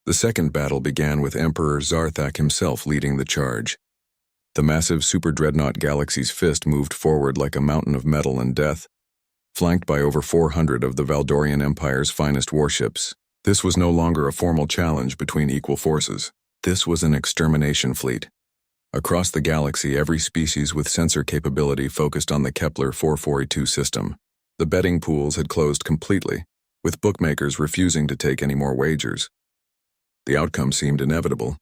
The second battle began with Emperor Zarthak himself leading the charge. The massive super-dreadnought Galaxy's Fist moved forward like a mountain of metal and death, flanked by over 400 of the Valdorian Empire's finest warships. This was no longer a formal challenge between equal forces. This was an extermination fleet. Across the galaxy, every species with sensor capability focused on the Kepler 442 system. The betting pools had closed completely, with bookmakers refusing to take any more wagers. The outcome seemed inevitable.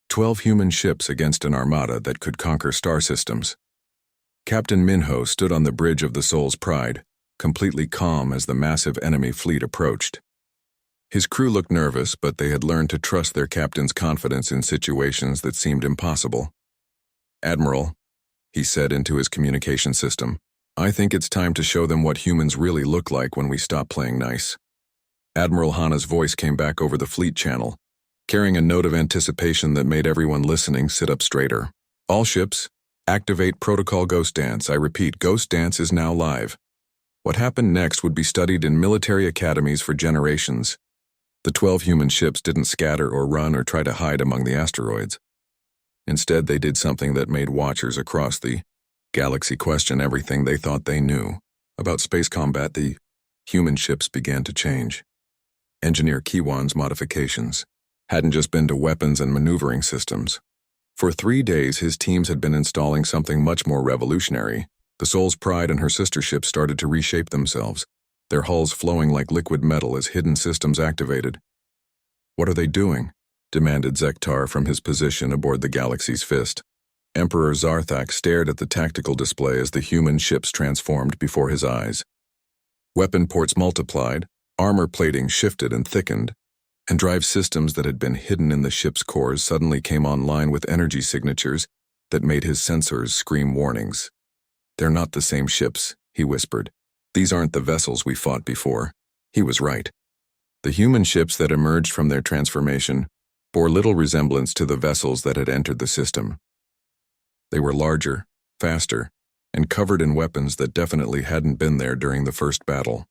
12 human ships against an armada that could conquer star systems. Captain Minho stood on the bridge of the Soul's Pride, completely calm as the massive enemy fleet approached. His crew looked nervous, but they had learned to trust their captain's confidence in situations that seemed impossible. "Admiral," he said into his communication system, "I think it's time to show them what humans really look like when we stop playing nice." Admiral Hana's voice came back over the fleet channel, carrying a note of anticipation that made everyone listening sit up straighter. "All ships, activate Protocol Ghost Dance. I repeat, Ghost Dance is now live." What happened next would be studied in military academies for generations. The 12 human ships didn't scatter or run or try to hide among the asteroids. Instead, they did something that made watchers across the galaxy question everything they thought they knew. About space combat, the human ships began to change. Engineer Kiwan's modifications hadn't just been to weapons and maneuvering systems. For 3 days, his teams had been installing something much more revolutionary. The Soul's Pride and her sister ships started to reshape themselves, their hulls flowing like liquid metal as hidden systems activated. "What are they doing?" demanded Zektar from his position aboard the Galaxy's Fist. Emperor Zarthak stared at the tactical display as the human ships transformed before his eyes. Weapon ports multiplied, armor plating shifted and thickened, and drive systems that had been hidden in the ship's cores suddenly came online with energy signatures that made his sensors scream warnings. "They're not the same ships," he whispered. "These aren't the vessels we fought before." He was right. The human ships that emerged from their transformation bore little resemblance to the vessels that had entered the system. They were larger, faster, and covered in weapons that definitely hadn't been there during the first battle.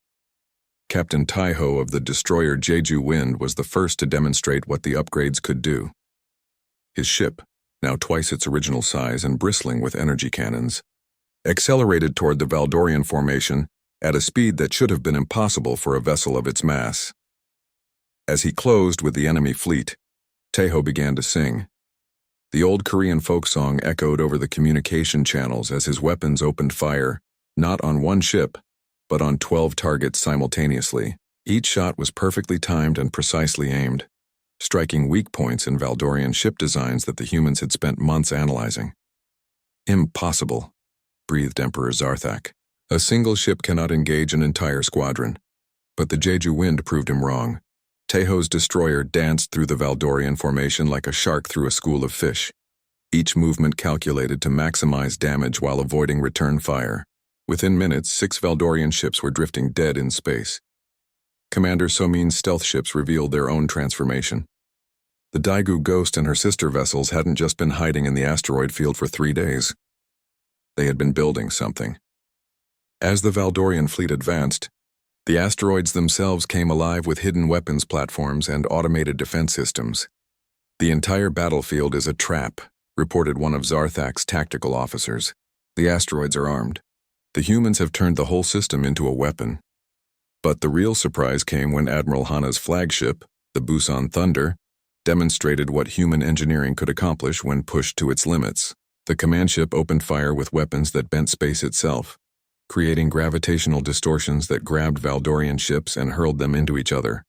Captain Taiho of the destroyer Jeju Wind was the first to demonstrate what the upgrades could do. His ship, now twice its original size and bristling with energy cannons, accelerated toward the Valdorian formation at a speed that should have been impossible for a vessel of its mass. As he closed with the enemy fleet, Taiho began to sing. The old Korean folk song echoed over the communication channels as his weapons opened fire, not on one ship, but on 12 targets simultaneously. Each shot was perfectly timed and precisely aimed, striking weak points in Valdorian ship designs that the humans had spent months analyzing. "Impossible," breathed Emperor Zarthak. "A single ship cannot engage an entire squadron." But the Jeju Wind proved him wrong. Taiho's destroyer danced through the Valdorian formation like a shark through a school of fish, each movement calculated to maximize damage while avoiding return fire. Within minutes, 6 Valdorian ships were drifting dead in space. Commander Somin's stealth ships revealed their own transformation. The Daegu Ghost and her sister vessels hadn't just been hiding in the asteroid field for 3 days. They had been building something. As the Valdorian fleet advanced, the asteroids themselves came alive with hidden weapons platforms and automated defense systems. "The entire battlefield is a trap," reported one of Zarthak's tactical officers. "The asteroids are armed. The humans have turned the whole system into a weapon." But the real surprise came when Admiral Hana's flagship, the Busan Thunder, demonstrated what human engineering could accomplish when pushed to its limits. The command ship opened fire with weapons that bent space itself, creating gravitational distortions that grabbed Valdorian ships and hurled them into each other.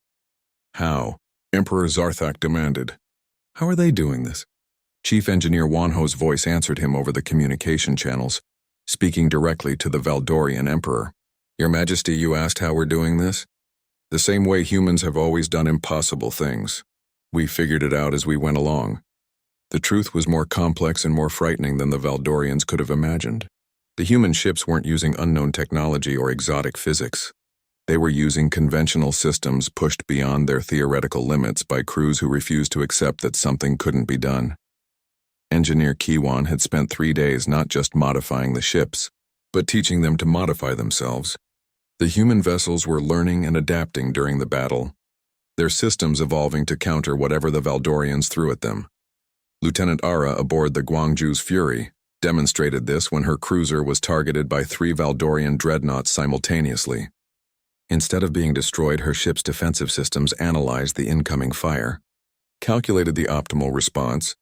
"How?" Emperor Zarthak demanded. "How are they doing this?" Chief Engineer Wanho's voice answered him over the communication channels, speaking directly to the Valdorian Emperor. "Your Majesty, you asked how we're doing this? The same way humans have always done impossible things. We figured it out as we went along. The truth was more complex and more frightening than the Valdorians could have imagined. The human ships weren't using unknown technology or exotic physics. They were using conventional systems pushed beyond their theoretical limits by crews who refused to accept that something couldn't be done. Engineer Kiwan had spent 3 days not just modifying the ships, but teaching them to modify themselves. The human vessels were learning and adapting during the battle, their systems evolving to counter whatever the Valdorians threw at them. Lieutenant Ara aboard the Guangzhou's Fury demonstrated this when her cruiser was targeted by 3 Valdorian dreadnoughts simultaneously. Instead of being destroyed, her ship's defensive systems analyzed the incoming fire, calculated the optimal response,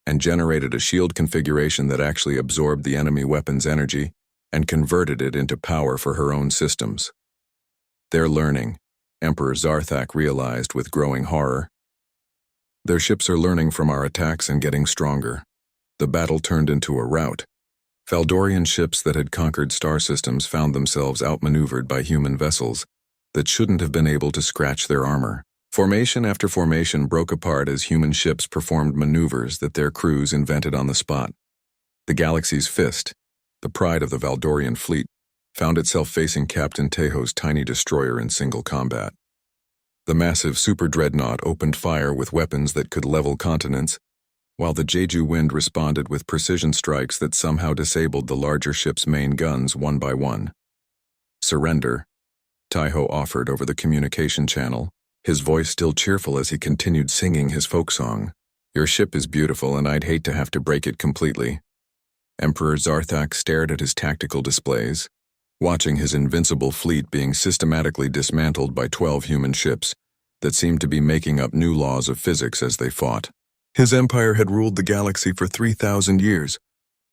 and generated a shield configuration that actually absorbed the enemy weapon's energy and converted it into power for her own systems. They're learning, Emperor Zarthak realized with growing horror. Their ships are learning from our attacks and getting stronger. The battle turned into a rout. Valdorian ships that had conquered star systems found themselves outmaneuvered by human vessels that shouldn't have been able to scratch their armor. Formation after formation broke apart as human ships performed maneuvers that their crews invented on the spot. The Galaxy's Fist, the pride of the Valdorian fleet, found itself facing Captain Tejo's tiny destroyer in single combat. The massive super dreadnought opened fire with weapons that could level continents, while the Jeju Wind responded with precision strikes that somehow disabled the larger ship's main guns one by one. Surrender, Tejo offered over the communication channel, his voice still cheerful as he continued singing his folk song. Your ship is beautiful and I'd hate to have to break it completely. Emperor Zarthak stared at his tactical displays, watching his invincible fleet being systematically dismantled by 12 human ships that seemed to be making up new laws of physics as they fought. His empire had ruled the galaxy for 3,000 years,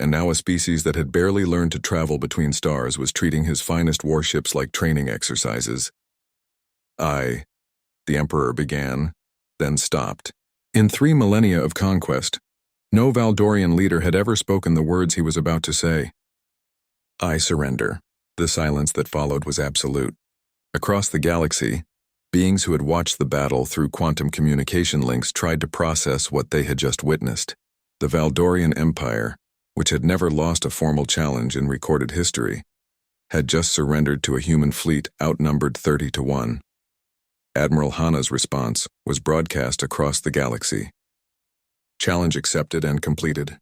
and now a species that had barely learned to travel between stars was treating his finest warships like training exercises. The Emperor began, then stopped. In 3 millennia of conquest, no Valdorian leader had ever spoken the words he was about to say. I surrender. The silence that followed was absolute. Across the galaxy, beings who had watched the battle through quantum communication links tried to process what they had just witnessed. The Valdorian Empire, which had never lost a formal challenge in recorded history, had just surrendered to a human fleet outnumbered 30-1. Admiral Hana's response was broadcast across the galaxy. Challenge accepted and completed.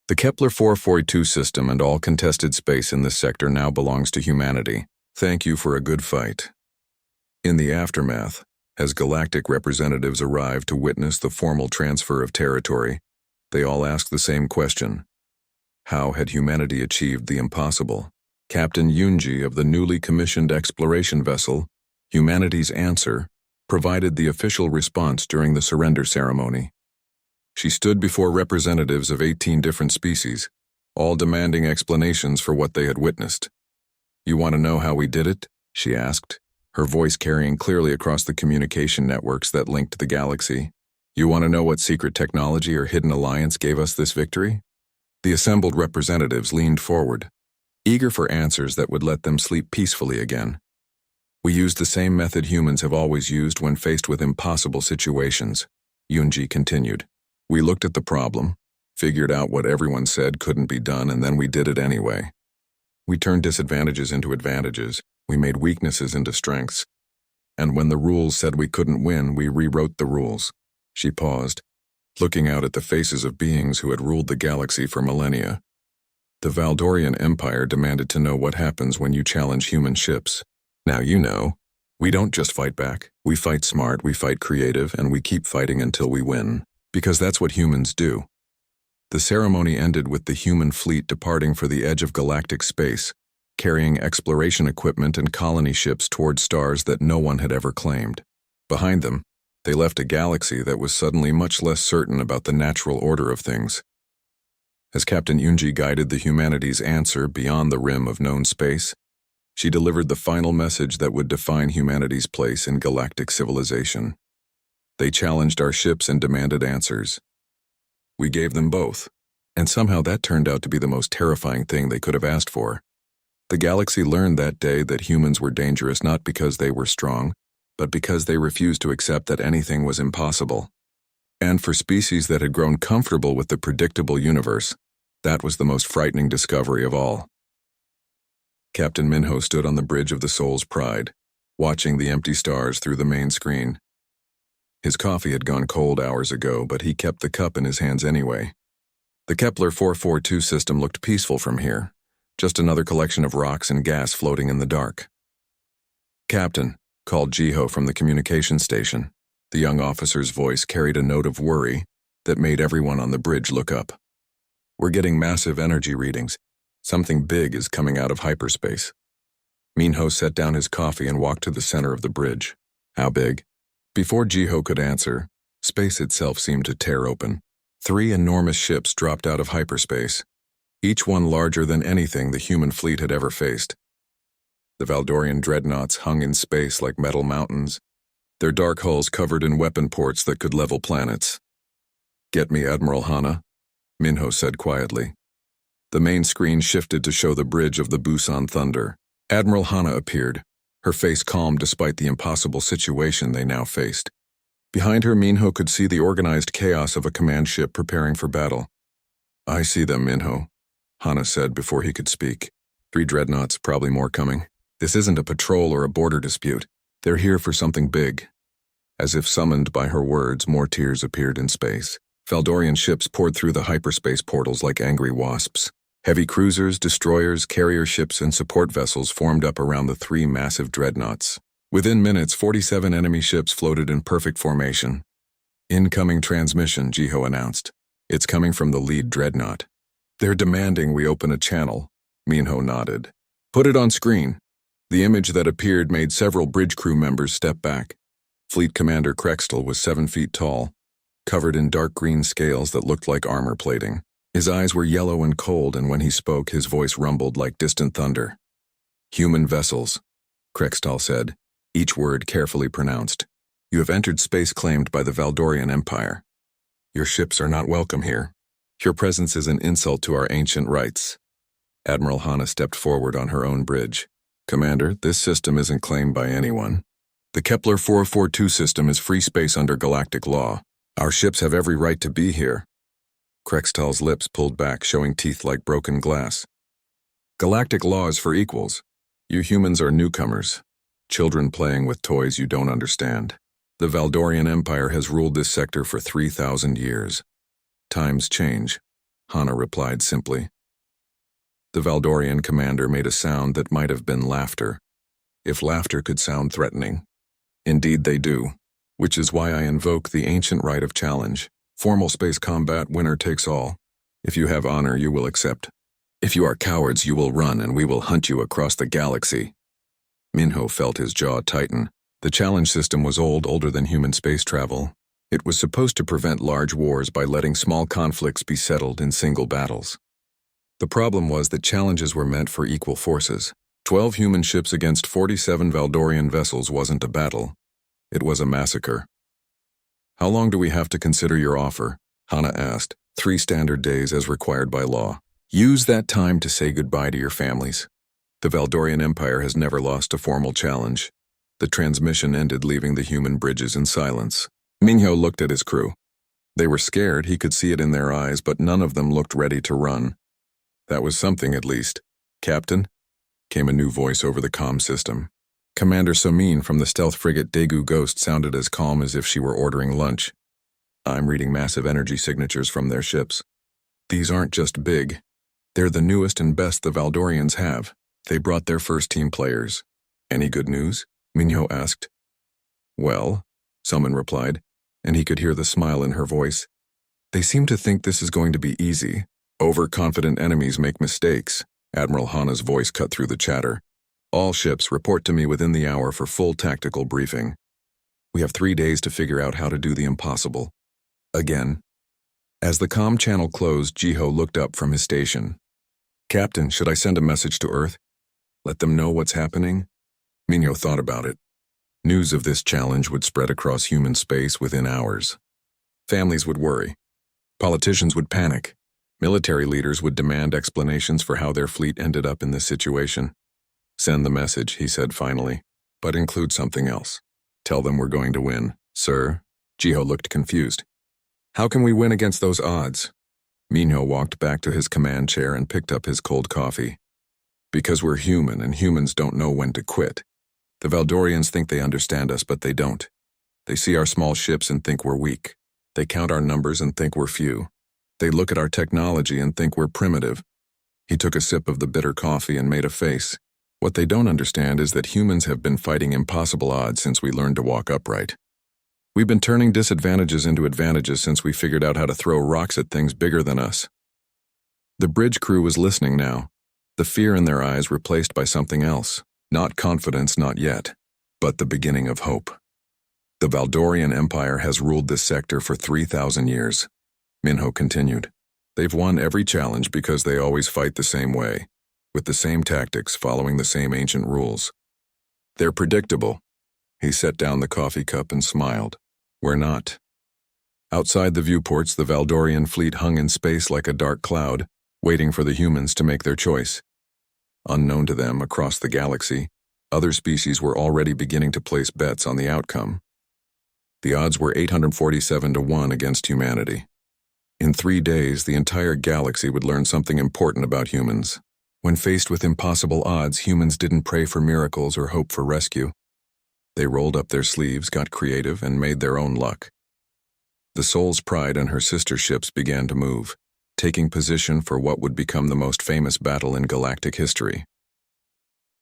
The Kepler 442 system and all contested space in this sector now belongs to humanity. Thank you for a good fight. In the aftermath, as galactic representatives arrived to witness the formal transfer of territory, they all asked the same question. How had humanity achieved the impossible? Captain Yunji of the newly commissioned exploration vessel, Humanity's Answer, provided the official response during the surrender ceremony. She stood before representatives of 18 different species, all demanding explanations for what they had witnessed. You want to know how we did it? She asked, her voice carrying clearly across the communication networks that linked the galaxy. You want to know what secret technology or hidden alliance gave us this victory? The assembled representatives leaned forward, eager for answers that would let them sleep peacefully again. We used the same method humans have always used when faced with impossible situations, Yunji continued. We looked at the problem, figured out what everyone said couldn't be done, and then we did it anyway. We turned disadvantages into advantages, we made weaknesses into strengths. And when the rules said we couldn't win, we rewrote the rules. She paused, looking out at the faces of beings who had ruled the galaxy for millennia. The Valdorian Empire demanded to know what happens when you challenge human ships. Now you know, we don't just fight back. We fight smart, we fight creative, and we keep fighting until we win. Because that's what humans do. The ceremony ended with the human fleet departing for the edge of galactic space, carrying exploration equipment and colony ships toward stars that no one had ever claimed. Behind them, they left a galaxy that was suddenly much less certain about the natural order of things. As Captain Yunji guided the Humanity's Answer beyond the rim of known space, she delivered the final message that would define humanity's place in galactic civilization. They challenged our ships and demanded answers. We gave them both, and somehow that turned out to be the most terrifying thing they could have asked for. The galaxy learned that day that humans were dangerous not because they were strong, but because they refused to accept that anything was impossible. And for species that had grown comfortable with the predictable universe, that was the most frightening discovery of all. Captain Minho stood on the bridge of the Soul's Pride, watching the empty stars through the main screen. His coffee had gone cold hours ago, but he kept the cup in his hands anyway. The Kepler 442 system looked peaceful from here, just another collection of rocks and gas floating in the dark. Captain, called Jiho from the communication station. The young officer's voice carried a note of worry that made everyone on the bridge look up. We're getting massive energy readings. Something big is coming out of hyperspace. Minho set down his coffee and walked to the center of the bridge. How big? Before Jiho could answer, space itself seemed to tear open. 3 enormous ships dropped out of hyperspace, each one larger than anything the human fleet had ever faced. The Valdorian dreadnoughts hung in space like metal mountains, their dark hulls covered in weapon ports that could level planets. "Get me Admiral Hana," Minho said quietly. The main screen shifted to show the bridge of the Busan Thunder. Admiral Hana appeared, her face calm despite the impossible situation they now faced. Behind her, Minho could see the organized chaos of a command ship preparing for battle. "I see them, Minho," Hana said before he could speak. 3 dreadnoughts, probably more coming. This isn't a patrol or a border dispute. They're here for something big." As if summoned by her words, more tears appeared in space. Valdorian ships poured through the hyperspace portals like angry wasps. Heavy cruisers, destroyers, carrier ships, and support vessels formed up around the 3 massive dreadnoughts. Within minutes, 47 enemy ships floated in perfect formation. "Incoming transmission," Jiho announced. "It's coming from the lead dreadnought." "They're demanding we open a channel," Minho nodded. "Put it on screen." The image that appeared made several bridge crew members step back. Fleet Commander Krextel was 7 feet tall, covered in dark green scales that looked like armor plating. His eyes were yellow and cold, and when he spoke, his voice rumbled like distant thunder. "Human vessels," Krextel said, each word carefully pronounced. "You have entered space claimed by the Valdorian Empire. Your ships are not welcome here. Your presence is an insult to our ancient rights." Admiral Hana stepped forward on her own bridge. "Commander, this system isn't claimed by anyone. The Kepler 442 system is free space under galactic law. Our ships have every right to be here." Krextel's lips pulled back, showing teeth like broken glass. "Galactic law is for equals. You humans are newcomers, children playing with toys you don't understand. The Valdorian Empire has ruled this sector for 3,000 years. Times change," Hana replied simply. The Valdorian commander made a sound that might have been laughter, if laughter could sound threatening. "Indeed they do, which is why I invoke the ancient right of challenge. Formal space combat, winner takes all. If you have honor, you will accept. If you are cowards, you will run, and we will hunt you across the galaxy." Minho felt his jaw tighten. The challenge system was older than human space travel. It was supposed to prevent large wars by letting small conflicts be settled in single battles. The problem was that challenges were meant for equal forces. 12 human ships against 47 Valdorian vessels wasn't a battle. It was a massacre. "How long do we have to consider your offer?" Hana asked. 3 standard days as required by law. Use that time to say goodbye to your families. The Valdorian Empire has never lost a formal challenge. The transmission ended, leaving the human bridges in silence. Minho looked at his crew. They were scared, he could see it in their eyes, but none of them looked ready to run. That was something, at least. "Captain?" came a new voice over the comm system. Commander Somin from the stealth frigate Daegu Ghost sounded as calm as if she were ordering lunch. "I'm reading massive energy signatures from their ships. These aren't just big. They're the newest and best the Valdorians have. They brought their first team players." "Any good news?" Minho asked. "Well," someone replied, and he could hear the smile in her voice. "They seem to think this is going to be easy. Overconfident enemies make mistakes." Admiral Hana's voice cut through the chatter. "All ships report to me within the hour for full tactical briefing. We have 3 days to figure out how to do the impossible." Again. As the comm channel closed, Jiho looked up from his station. "Captain, should I send a message to Earth? Let them know what's happening?" Minho thought about it. News of this challenge would spread across human space within hours. Families would worry. Politicians would panic. Military leaders would demand explanations for how their fleet ended up in this situation. "Send the message," he said finally, "but include something else. Tell them we're going to win." "Sir?" Jiho looked confused. "How can we win against those odds?" Minho walked back to his command chair and picked up his cold coffee. "Because we're human, and humans don't know when to quit. The Valdorians think they understand us, but they don't. They see our small ships and think we're weak. They count our numbers and think we're few. They look at our technology and think we're primitive." He took a sip of the bitter coffee and made a face. "What they don't understand is that humans have been fighting impossible odds since we learned to walk upright. We've been turning disadvantages into advantages since we figured out how to throw rocks at things bigger than us. The bridge crew was listening now, the fear in their eyes replaced by something else. Not confidence, not yet, but the beginning of hope. The Valdorian Empire has ruled this sector for 3,000 years. Minho continued. They've won every challenge because they always fight the same way, with the same tactics, following the same ancient rules. They're predictable. He set down the coffee cup and smiled. We're not. Outside the viewports, the Valdorian fleet hung in space like a dark cloud, waiting for the humans to make their choice. Unknown to them, across the galaxy, other species were already beginning to place bets on the outcome. The odds were 847 to 1 against humanity. In 3 days, the entire galaxy would learn something important about humans. When faced with impossible odds, humans didn't pray for miracles or hope for rescue. They rolled up their sleeves, got creative, and made their own luck. The Soul's Pride and her sister ships began to move, taking position for what would become the most famous battle in galactic history.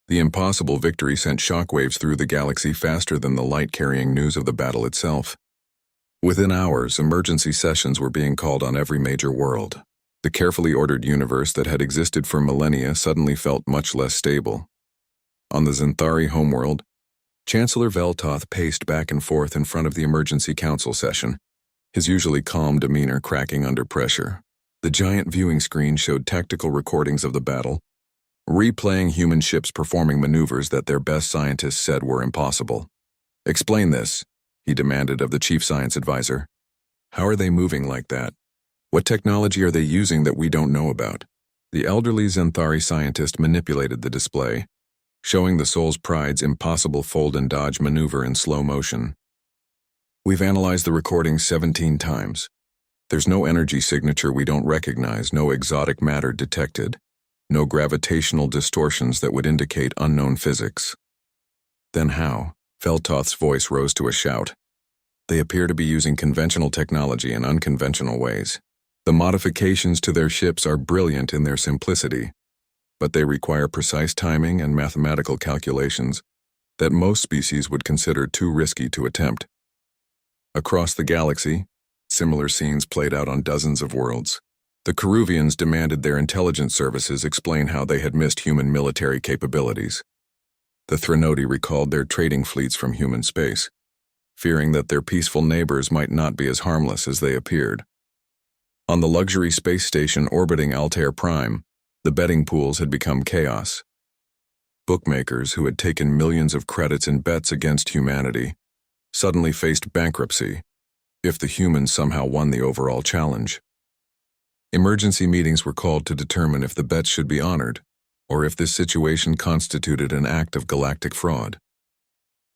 The impossible victory sent shockwaves through the galaxy faster than the light-carrying news of the battle itself. Within hours, emergency sessions were being called on every major world. The carefully ordered universe that had existed for millennia suddenly felt much less stable. On the Zenthari homeworld, Chancellor Veltoth paced back and forth in front of the emergency council session, his usually calm demeanor cracking under pressure. The giant viewing screen showed tactical recordings of the battle, replaying human ships performing maneuvers that their best scientists said were impossible. Explain this, he demanded of the chief science advisor. How are they moving like that? What technology are they using that we don't know about? The elderly Zenthari scientist manipulated the display, showing the Soul's Pride's impossible fold and dodge maneuver in slow motion. We've analyzed the recordings 17 times. There's no energy signature we don't recognize, no exotic matter detected, no gravitational distortions that would indicate unknown physics. Then how? Veltoth's voice rose to a shout. They appear to be using conventional technology in unconventional ways. The modifications to their ships are brilliant in their simplicity, but they require precise timing and mathematical calculations that most species would consider too risky to attempt. Across the galaxy, similar scenes played out on dozens of worlds. The Keruvians demanded their intelligence services explain how they had missed human military capabilities. The Threnodi recalled their trading fleets from human space, fearing that their peaceful neighbors might not be as harmless as they appeared. On the luxury space station orbiting Altair Prime, the betting pools had become chaos. Bookmakers who had taken millions of credits in bets against humanity suddenly faced bankruptcy if the humans somehow won the overall challenge. Emergency meetings were called to determine if the bets should be honored, or if this situation constituted an act of galactic fraud.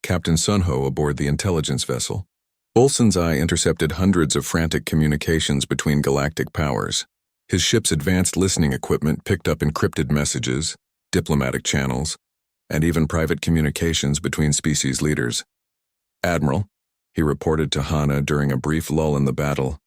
Captain Sunho aboard the intelligence vessel, Olsen's eye intercepted hundreds of frantic communications between galactic powers. His ship's advanced listening equipment picked up encrypted messages, diplomatic channels, and even private communications between species leaders. Admiral, he reported to Hana during a brief lull in the battle,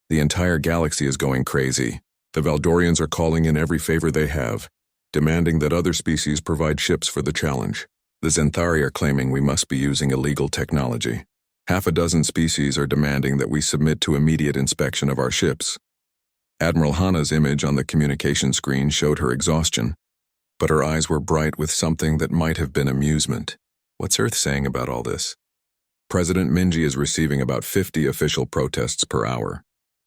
the entire galaxy is going crazy. The Valdorians are calling in every favor they have, demanding that other species provide ships for the challenge. The Zenthari are claiming we must be using illegal technology. Half a dozen species are demanding that we submit to immediate inspection of our ships. Admiral Hana's image on the communication screen showed her exhaustion, but her eyes were bright with something that might have been amusement. What's Earth saying about all this? President Minji is receiving about 50 official protests per hour.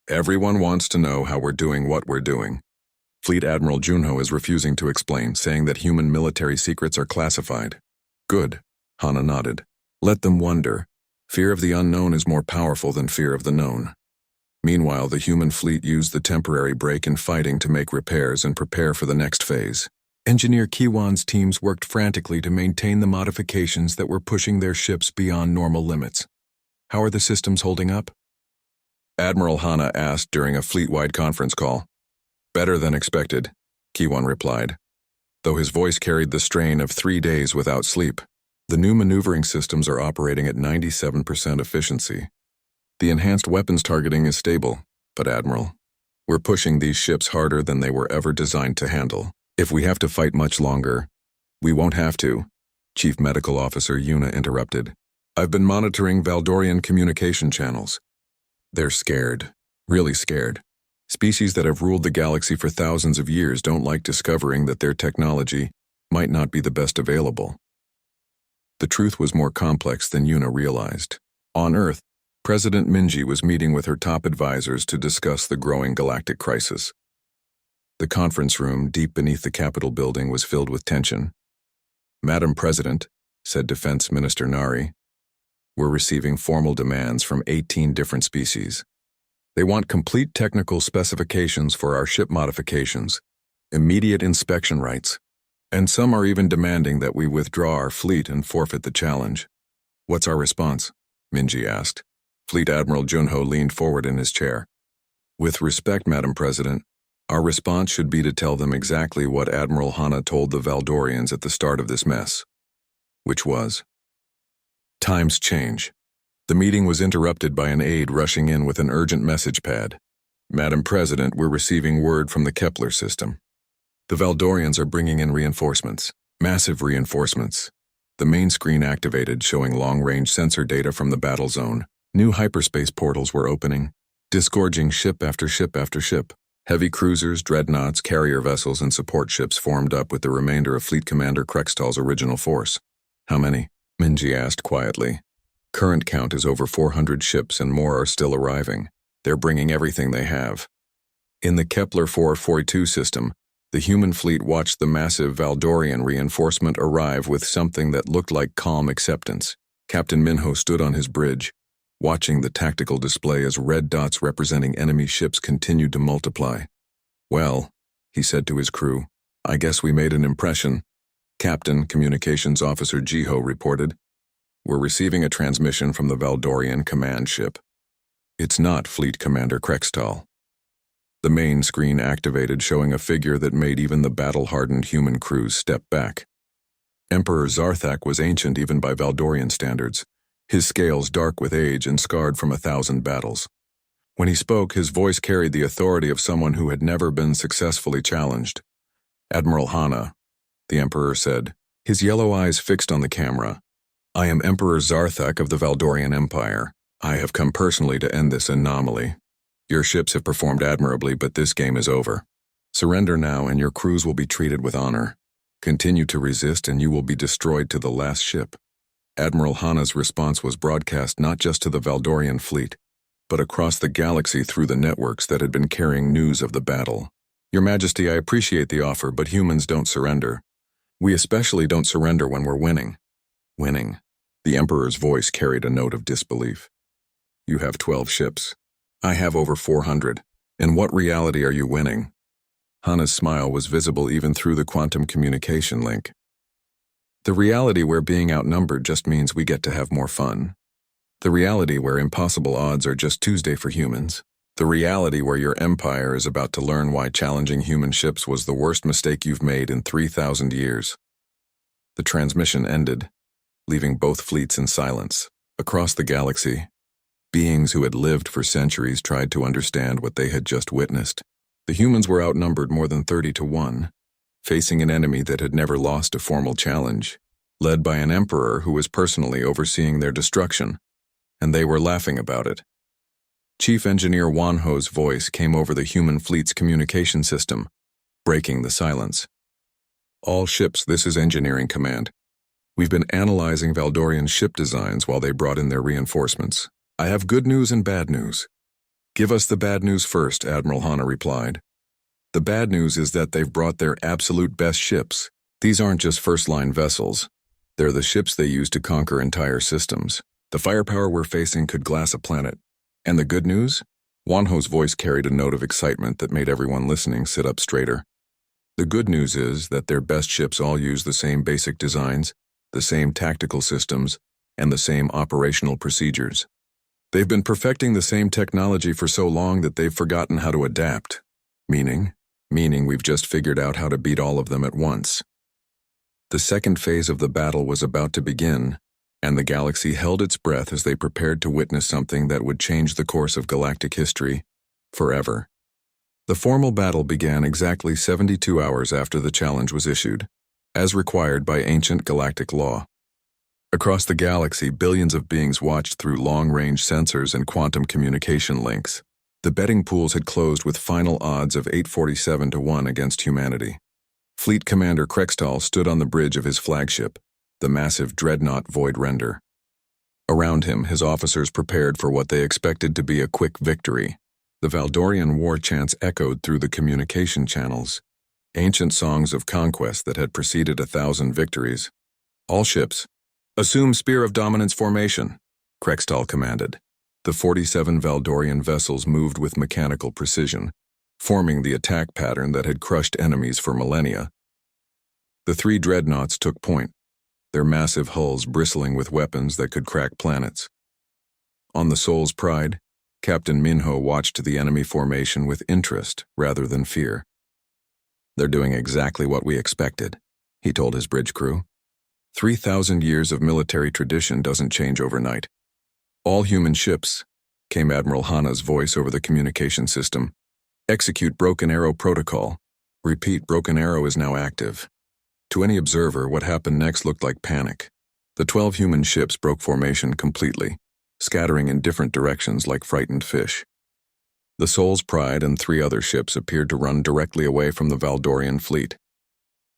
Everyone wants to know how we're doing what we're doing. Fleet Admiral Junho is refusing to explain, saying that human military secrets are classified. Good, Hana nodded. Let them wonder. Fear of the unknown is more powerful than fear of the known. Meanwhile, the human fleet used the temporary break in fighting to make repairs and prepare for the next phase. Engineer Kiwan's teams worked frantically to maintain the modifications that were pushing their ships beyond normal limits. How are the systems holding up? Admiral Hana asked during a fleet-wide conference call. Better than expected, Kiwan replied, though his voice carried the strain of 3 days without sleep. The new maneuvering systems are operating at 97% efficiency. The enhanced weapons targeting is stable, but Admiral, we're pushing these ships harder than they were ever designed to handle. If we have to fight much longer, we won't have to, Chief Medical Officer Yuna interrupted. I've been monitoring Valdorian communication channels. They're scared. Really scared. Species that have ruled the galaxy for thousands of years don't like discovering that their technology might not be the best available. The truth was more complex than Yuna realized. On Earth, President Minji was meeting with her top advisors to discuss the growing galactic crisis. The conference room, deep beneath the Capitol building, was filled with tension. "Madam President," said Defense Minister Nari, "we're receiving formal demands from 18 different species. They want complete technical specifications for our ship modifications, immediate inspection rights, and some are even demanding that we withdraw our fleet and forfeit the challenge." "What's our response?" Minji asked. Fleet Admiral Junho leaned forward in his chair. "With respect, Madam President, our response should be to tell them exactly what Admiral Hana told the Valdorians at the start of this mess." Which was? Times change. The meeting was interrupted by an aide rushing in with an urgent message pad. "Madam President, we're receiving word from the Kepler system. The Valdorians are bringing in reinforcements. Massive reinforcements." The main screen activated, showing long-range sensor data from the battle zone. New hyperspace portals were opening, disgorging ship after ship after ship. Heavy cruisers, dreadnoughts, carrier vessels, and support ships formed up with the remainder of Fleet Commander Krextal's original force. "How many?" Minji asked quietly. "Current count is over 400 ships and more are still arriving. They're bringing everything they have." In the Kepler 442 system, the human fleet watched the massive Valdorian reinforcement arrive with something that looked like calm acceptance. Captain Minho stood on his bridge, watching the tactical display as red dots representing enemy ships continued to multiply. "Well," he said to his crew, "I guess we made an impression." Captain Communications Officer Jiho reported, "We're receiving a transmission from the Valdorian command ship. It's not Fleet Commander Krextal." The main screen activated, showing a figure that made even the battle-hardened human crews step back. Emperor Zarthak was ancient even by Valdorian standards, his scales dark with age and scarred from 1,000 battles. When he spoke, his voice carried the authority of someone who had never been successfully challenged. "Admiral Hana," the Emperor said, his yellow eyes fixed on the camera. "I am Emperor Zarthak of the Valdorian Empire. I have come personally to end this anomaly. Your ships have performed admirably, but this game is over. Surrender now and your crews will be treated with honor. Continue to resist and you will be destroyed to the last ship." Admiral Hana's response was broadcast not just to the Valdorian fleet, but across the galaxy through the networks that had been carrying news of the battle. "Your Majesty, I appreciate the offer, but humans don't surrender. We especially don't surrender when we're winning." "Winning?" The Emperor's voice carried a note of disbelief. "You have 12 ships. I have over 400. In what reality are you winning?" Hana's smile was visible even through the quantum communication link. "The reality where being outnumbered just means we get to have more fun. The reality where impossible odds are just Tuesday for humans. The reality where your empire is about to learn why challenging human ships was the worst mistake you've made in 3,000 years." The transmission ended, leaving both fleets in silence. Across the galaxy, beings who had lived for centuries tried to understand what they had just witnessed. The humans were outnumbered more than 30 to 1, facing an enemy that had never lost a formal challenge, led by an emperor who was personally overseeing their destruction, and they were laughing about it. Chief Engineer Wanho's voice came over the human fleet's communication system, breaking the silence. "All ships, this is Engineering Command. We've been analyzing Valdorian ship designs while they brought in their reinforcements. I have good news and bad news." "Give us the bad news first," Admiral Hana replied. "The bad news is that they've brought their absolute best ships. These aren't just first-line vessels. They're the ships they use to conquer entire systems. The firepower we're facing could glass a planet. And the good news?" Wanho's voice carried a note of excitement that made everyone listening sit up straighter. "The good news is that their best ships all use the same basic designs, the same tactical systems, and the same operational procedures. They've been perfecting the same technology for so long that they've forgotten how to adapt. Meaning we've just figured out how to beat all of them at once." The second phase of the battle was about to begin, and the galaxy held its breath as they prepared to witness something that would change the course of galactic history forever. The formal battle began exactly 72 hours after the challenge was issued, as required by ancient galactic law. Across the galaxy, billions of beings watched through long-range sensors and quantum communication links. The betting pools had closed with final odds of 847 to 1 against humanity. Fleet Commander Krextal stood on the bridge of his flagship, the massive dreadnought Void Render. Around him, his officers prepared for what they expected to be a quick victory. The Valdorian war chants echoed through the communication channels, ancient songs of conquest that had preceded 1,000 victories. All ships, assume Spear of Dominance formation, Krextal commanded. The 47 Valdorian vessels moved with mechanical precision, forming the attack pattern that had crushed enemies for millennia. The 3 dreadnoughts took point, their massive hulls bristling with weapons that could crack planets. On the Soul's Pride, Captain Minho watched the enemy formation with interest rather than fear. "They're doing exactly what we expected," he told his bridge crew. 3,000 years of military tradition doesn't change overnight. "All human ships," came Admiral Hana's voice over the communication system. "Execute Broken Arrow protocol. Repeat, Broken Arrow is now active." To any observer, what happened next looked like panic. The 12 human ships broke formation completely, scattering in different directions like frightened fish. The Soul's Pride and 3 other ships appeared to run directly away from the Valdorian fleet,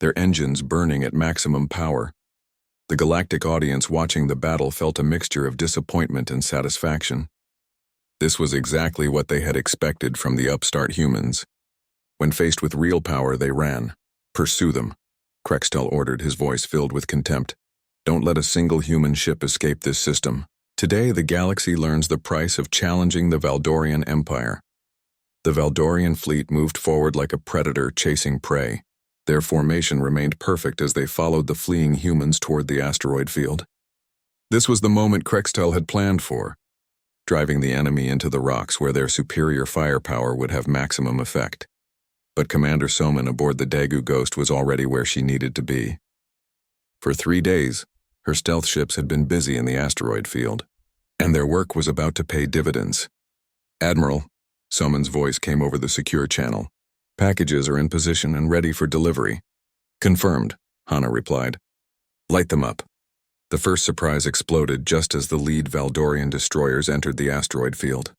their engines burning at maximum power. The galactic audience watching the battle felt a mixture of disappointment and satisfaction. This was exactly what they had expected from the upstart humans. When faced with real power, they ran. "Pursue them," Krextal ordered, his voice filled with contempt. "Don't let a single human ship escape this system." Today, the galaxy learns the price of challenging the Valdorian Empire. The Valdorian fleet moved forward like a predator chasing prey. Their formation remained perfect as they followed the fleeing humans toward the asteroid field. This was the moment Krextal had planned for, driving the enemy into the rocks where their superior firepower would have maximum effect. But Commander Soman aboard the Daegu Ghost was already where she needed to be. For 3 days, her stealth ships had been busy in the asteroid field, and their work was about to pay dividends. "Admiral," Soman's voice came over the secure channel. "Packages are in position and ready for delivery." "Confirmed," Hana replied. "Light them up." The first surprise exploded just as the lead Valdorian destroyers entered the asteroid field.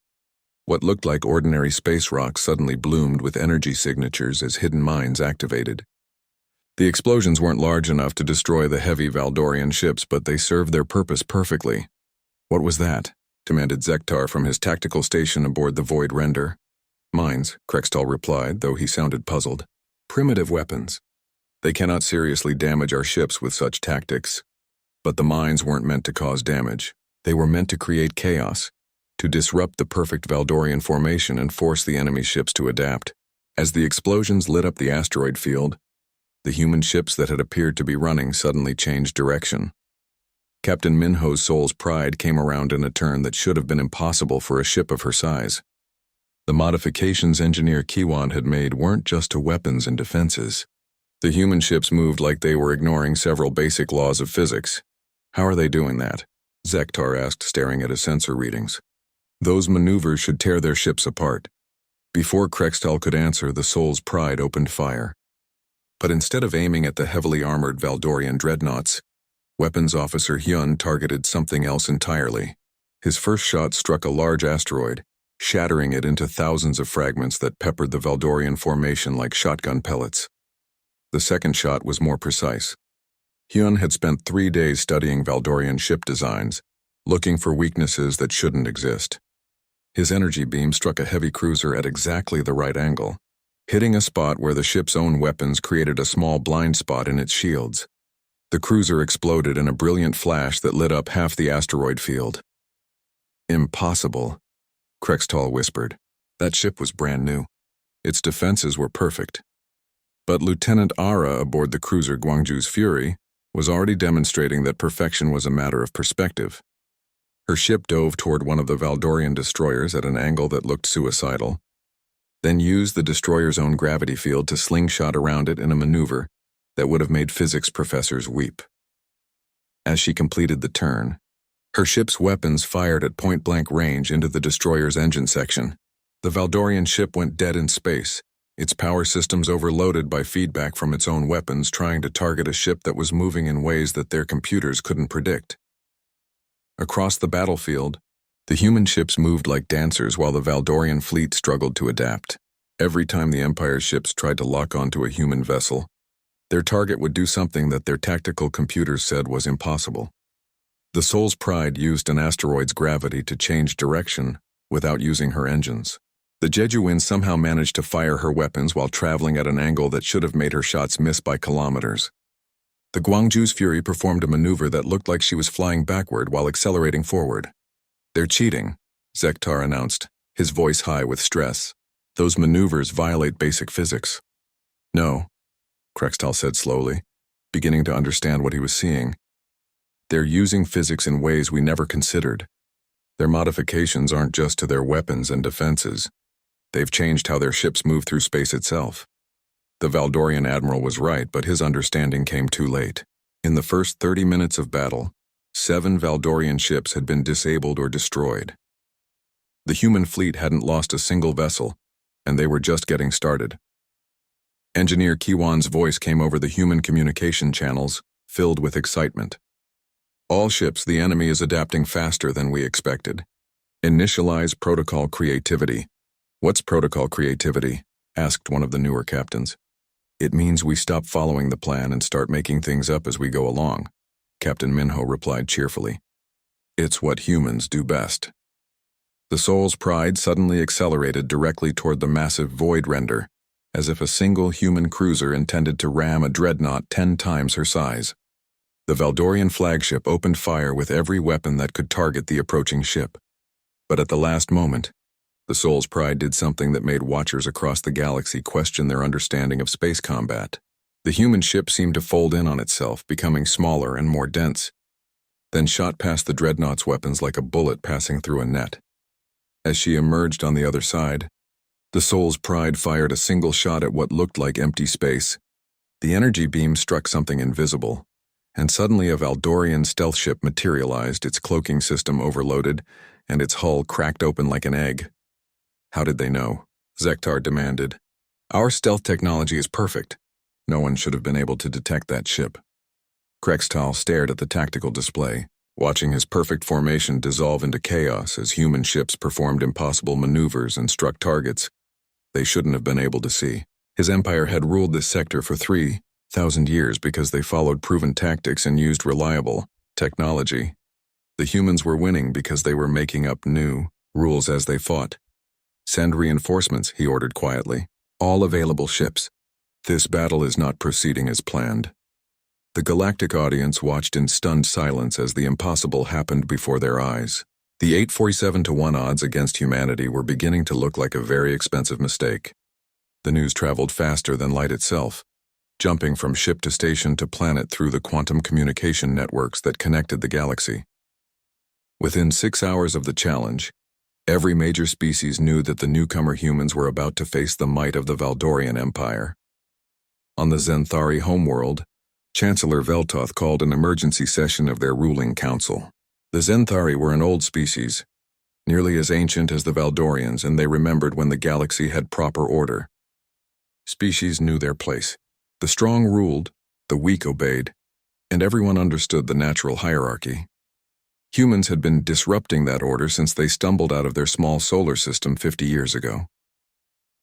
What looked like ordinary space rocks suddenly bloomed with energy signatures as hidden mines activated. The explosions weren't large enough to destroy the heavy Valdorian ships, but they served their purpose perfectly. "What was that?" demanded Zektar from his tactical station aboard the Void Render. "Mines," Krextal replied, though he sounded puzzled. "Primitive weapons. They cannot seriously damage our ships with such tactics. But the mines weren't meant to cause damage. They were meant to create chaos, to disrupt the perfect Valdorian formation and force the enemy ships to adapt." As the explosions lit up the asteroid field, the human ships that had appeared to be running suddenly changed direction. Captain Minho's Soul's Pride came around in a turn that should have been impossible for a ship of her size. The modifications engineer Kiwan had made weren't just to weapons and defenses. The human ships moved like they were ignoring several basic laws of physics. "How are they doing that?" Zektar asked, staring at his sensor readings. "Those maneuvers should tear their ships apart." Before Krextal could answer, the Soul's Pride opened fire. But instead of aiming at the heavily armored Valdorian dreadnoughts, Weapons Officer Hyun targeted something else entirely. His first shot struck a large asteroid, shattering it into thousands of fragments that peppered the Valdorian formation like shotgun pellets. The second shot was more precise. Hyun had spent 3 days studying Valdorian ship designs, looking for weaknesses that shouldn't exist. His energy beam struck a heavy cruiser at exactly the right angle, hitting a spot where the ship's own weapons created a small blind spot in its shields. The cruiser exploded in a brilliant flash that lit up half the asteroid field. "Impossible," Krextal whispered. That ship was brand new. Its defenses were perfect. But Lieutenant Ara aboard the cruiser Gwangju's Fury was already demonstrating that perfection was a matter of perspective. Her ship dove toward one of the Valdorian destroyers at an angle that looked suicidal, then used the destroyer's own gravity field to slingshot around it in a maneuver that would have made physics professors weep. As she completed the turn, her ship's weapons fired at point-blank range into the destroyer's engine section. The Valdorian ship went dead in space, its power systems overloaded by feedback from its own weapons trying to target a ship that was moving in ways that their computers couldn't predict. Across the battlefield, the human ships moved like dancers while the Valdorian fleet struggled to adapt. Every time the Empire's ships tried to lock onto a human vessel, their target would do something that their tactical computers said was impossible. The Soul's Pride used an asteroid's gravity to change direction without using her engines. The Jejuin somehow managed to fire her weapons while traveling at an angle that should have made her shots miss by kilometers. The Guangzhou's Fury performed a maneuver that looked like she was flying backward while accelerating forward. "They're cheating," Zektar announced, his voice high with stress. "Those maneuvers violate basic physics." "No," Krextal said slowly, beginning to understand what he was seeing. "They're using physics in ways we never considered. Their modifications aren't just to their weapons and defenses. They've changed how their ships move through space itself." The Valdorian admiral was right, but his understanding came too late. In the first 30 minutes of battle, 7 Valdorian ships had been disabled or destroyed. The human fleet hadn't lost a single vessel, and they were just getting started. Engineer Kiwan's voice came over the human communication channels, filled with excitement. "All ships, the enemy is adapting faster than we expected. Initialize protocol creativity." "What's protocol creativity?" asked one of the newer captains. "It means we stop following the plan and start making things up as we go along," Captain Minho replied cheerfully. "It's what humans do best." The Soul's Pride suddenly accelerated directly toward the massive void render, as if a single human cruiser intended to ram a dreadnought 10 times her size. The Valdorian flagship opened fire with every weapon that could target the approaching ship. But at the last moment, the Soul's Pride did something that made watchers across the galaxy question their understanding of space combat. The human ship seemed to fold in on itself, becoming smaller and more dense, then shot past the dreadnought's weapons like a bullet passing through a net. As she emerged on the other side, the Soul's Pride fired a single shot at what looked like empty space. The energy beam struck something invisible, and suddenly a Valdorian stealth ship materialized, its cloaking system overloaded, and its hull cracked open like an egg. "How did they know?" Zektar demanded. "Our stealth technology is perfect. No one should have been able to detect that ship." Krextal stared at the tactical display, watching his perfect formation dissolve into chaos as human ships performed impossible maneuvers and struck targets they shouldn't have been able to see. His empire had ruled this sector for 3,000 years because they followed proven tactics and used reliable technology. The humans were winning because they were making up new rules as they fought. "Send reinforcements," he ordered quietly. "All available ships. This battle is not proceeding as planned." The galactic audience watched in stunned silence as the impossible happened before their eyes. The 847-1 odds against humanity were beginning to look like a very expensive mistake. The news traveled faster than light itself, jumping from ship to station to planet through the quantum communication networks that connected the galaxy. Within 6 hours of the challenge, every major species knew that the newcomer humans were about to face the might of the Valdorian Empire. On the Zenthari homeworld, Chancellor Veltoth called an emergency session of their ruling council. The Zenthari were an old species, nearly as ancient as the Valdorians, and they remembered when the galaxy had proper order. Species knew their place. The strong ruled, the weak obeyed, and everyone understood the natural hierarchy. Humans had been disrupting that order since they stumbled out of their small solar system 50 years ago.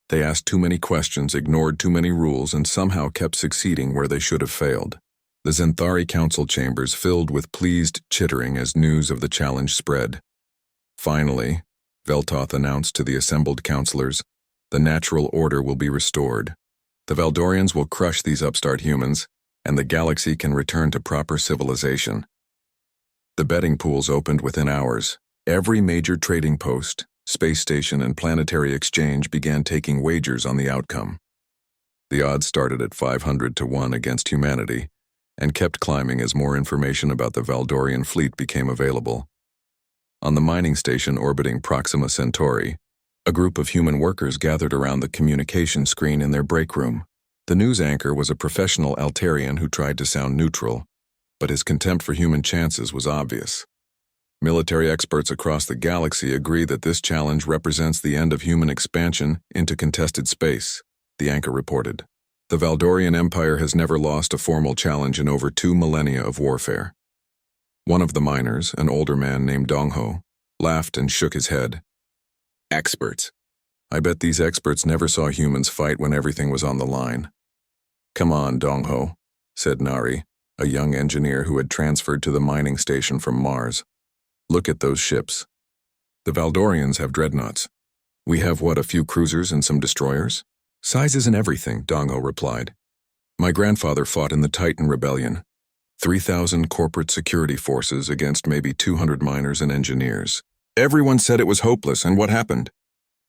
They asked too many questions, ignored too many rules, and somehow kept succeeding where they should have failed. The Zenthari council chambers filled with pleased chittering as news of the challenge spread. Finally, Veltoth announced to the assembled councilors, "The natural order will be restored. The Valdorians will crush these upstart humans, and the galaxy can return to proper civilization." The betting pools opened within hours. Every major trading post, space station, and planetary exchange began taking wagers on the outcome. The odds started at 500-1 against humanity, and kept climbing as more information about the Valdorian fleet became available. On the mining station orbiting Proxima Centauri, a group of human workers gathered around the communication screen in their break room. The news anchor was a professional Altarian who tried to sound neutral, but his contempt for human chances was obvious. Military experts across the galaxy agree that this challenge represents the end of human expansion into contested space, the anchor reported. The Valdorian Empire has never lost a formal challenge in over 2 millennia of warfare. One of the miners, an older man named Dongho, laughed and shook his head. Experts. I bet these experts never saw humans fight when everything was on the line. Come on, Dongho, said Nari, a young engineer who had transferred to the mining station from Mars. Look at those ships. The Valdorians have dreadnoughts. We have, a few cruisers and some destroyers? Size isn't everything, Dongho replied. My grandfather fought in the Titan Rebellion. 3,000 corporate security forces against maybe 200 miners and engineers. Everyone said it was hopeless, and what happened?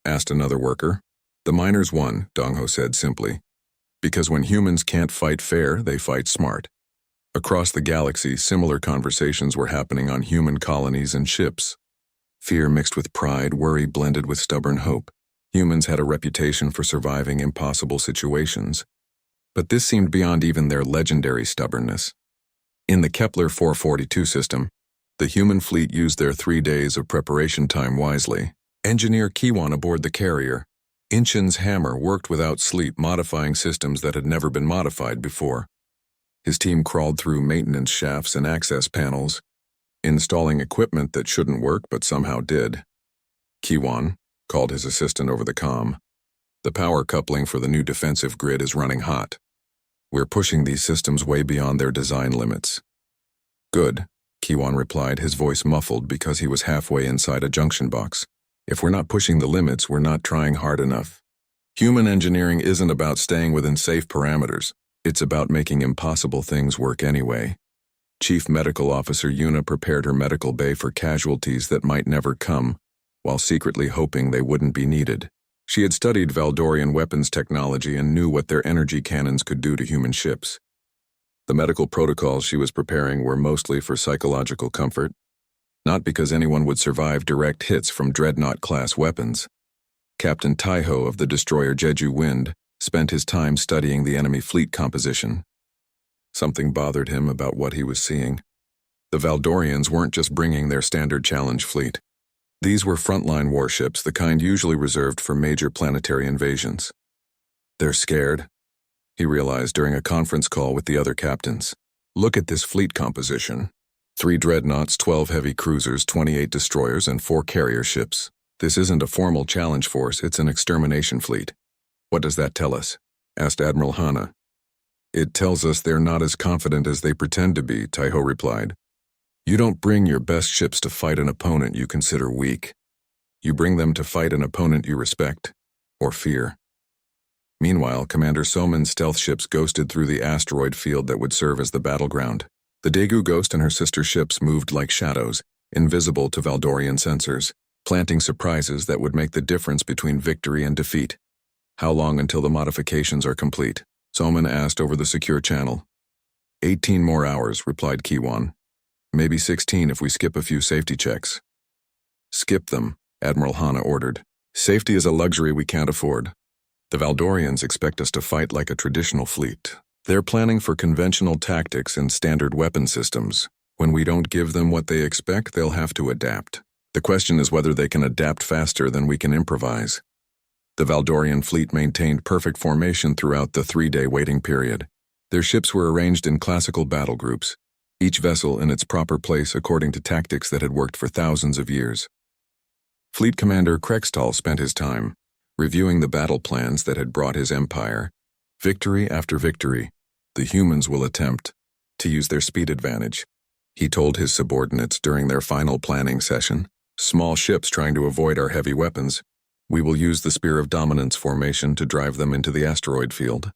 Asked another worker. The miners won, Dongho said simply. Because when humans can't fight fair, they fight smart. Across the galaxy, similar conversations were happening on human colonies and ships. Fear mixed with pride, worry blended with stubborn hope. Humans had a reputation for surviving impossible situations. But this seemed beyond even their legendary stubbornness. In the Kepler 442 system, the human fleet used their 3 days of preparation time wisely. Engineer Kiwan aboard the carrier, Inchin's hammer worked without sleep, modifying systems that had never been modified before. His team crawled through maintenance shafts and access panels, installing equipment that shouldn't work but somehow did. Kiwan called his assistant over the comm. The power coupling for the new defensive grid is running hot. We're pushing these systems way beyond their design limits. Good, Kiwan replied, his voice muffled because he was halfway inside a junction box. If we're not pushing the limits, we're not trying hard enough. Human engineering isn't about staying within safe parameters. It's about making impossible things work anyway. Chief Medical Officer Yuna prepared her medical bay for casualties that might never come, while secretly hoping they wouldn't be needed. She had studied Valdorian weapons technology and knew what their energy cannons could do to human ships. The medical protocols she was preparing were mostly for psychological comfort, not because anyone would survive direct hits from dreadnought-class weapons. Captain Taiho of the destroyer Jeju Wind spent his time studying the enemy fleet composition. Something bothered him about what he was seeing. The Valdorians weren't just bringing their standard challenge fleet. These were frontline warships, the kind usually reserved for major planetary invasions. They're scared, he realized during a conference call with the other captains. Look at this fleet composition. 3 dreadnoughts, 12 heavy cruisers, 28 destroyers, and 4 carrier ships. This isn't a formal challenge force, it's an extermination fleet. What does that tell us? Asked Admiral Hana. It tells us they're not as confident as they pretend to be, Taiho replied. You don't bring your best ships to fight an opponent you consider weak. You bring them to fight an opponent you respect, or fear. Meanwhile, Commander Soman's stealth ships ghosted through the asteroid field that would serve as the battleground. The Daegu Ghost and her sister ships moved like shadows, invisible to Valdorian sensors, planting surprises that would make the difference between victory and defeat. How long until the modifications are complete? Soman asked over the secure channel. 18 more hours, replied Kiwan. Maybe 16 if we skip a few safety checks. Skip them, Admiral Hana ordered. Safety is a luxury we can't afford. The Valdorians expect us to fight like a traditional fleet. They're planning for conventional tactics and standard weapon systems. When we don't give them what they expect, they'll have to adapt. The question is whether they can adapt faster than we can improvise. The Valdorian fleet maintained perfect formation throughout the 3-day waiting period. Their ships were arranged in classical battle groups, each vessel in its proper place according to tactics that had worked for thousands of years. Fleet Commander Krextal spent his time reviewing the battle plans that had brought his empire. Victory after victory, the humans will attempt to use their speed advantage, he told his subordinates during their final planning session. Small ships trying to avoid our heavy weapons. We will use the Spear of Dominance formation to drive them into the asteroid field,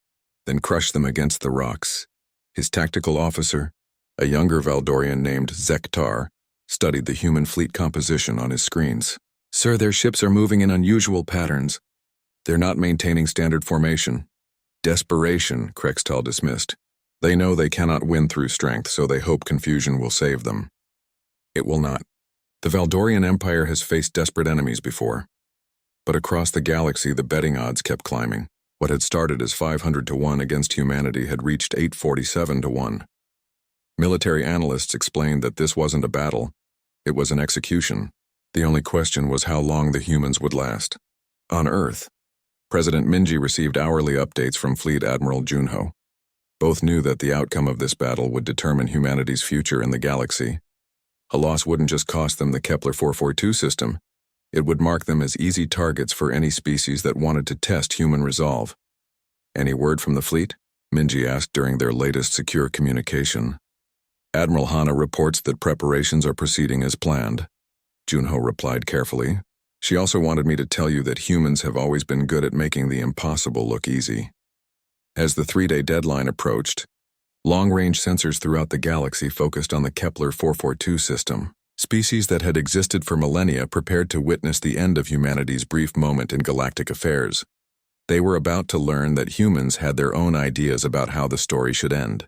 then crush them against the rocks. His tactical officer, a younger Valdorian named Zektar, studied the human fleet composition on his screens. Sir, their ships are moving in unusual patterns. They're not maintaining standard formation. Desperation, Krextal dismissed. They know they cannot win through strength, so they hope confusion will save them. It will not. The Valdorian Empire has faced desperate enemies before. But across the galaxy, the betting odds kept climbing. What had started as 500 to 1 against humanity had reached 847 to 1. Military analysts explained that this wasn't a battle, it was an execution. The only question was how long the humans would last. On Earth, President Minji received hourly updates from Fleet Admiral Junho. Both knew that the outcome of this battle would determine humanity's future in the galaxy. A loss wouldn't just cost them the Kepler 442 system. It would mark them as easy targets for any species that wanted to test human resolve. Any word from the fleet? Minji asked during their latest secure communication. Admiral Hana reports that preparations are proceeding as planned. Junho replied carefully. She also wanted me to tell you that humans have always been good at making the impossible look easy. As the 3-day deadline approached, long-range sensors throughout the galaxy focused on the Kepler 442 system. Species that had existed for millennia prepared to witness the end of humanity's brief moment in galactic affairs. They were about to learn that humans had their own ideas about how the story should end.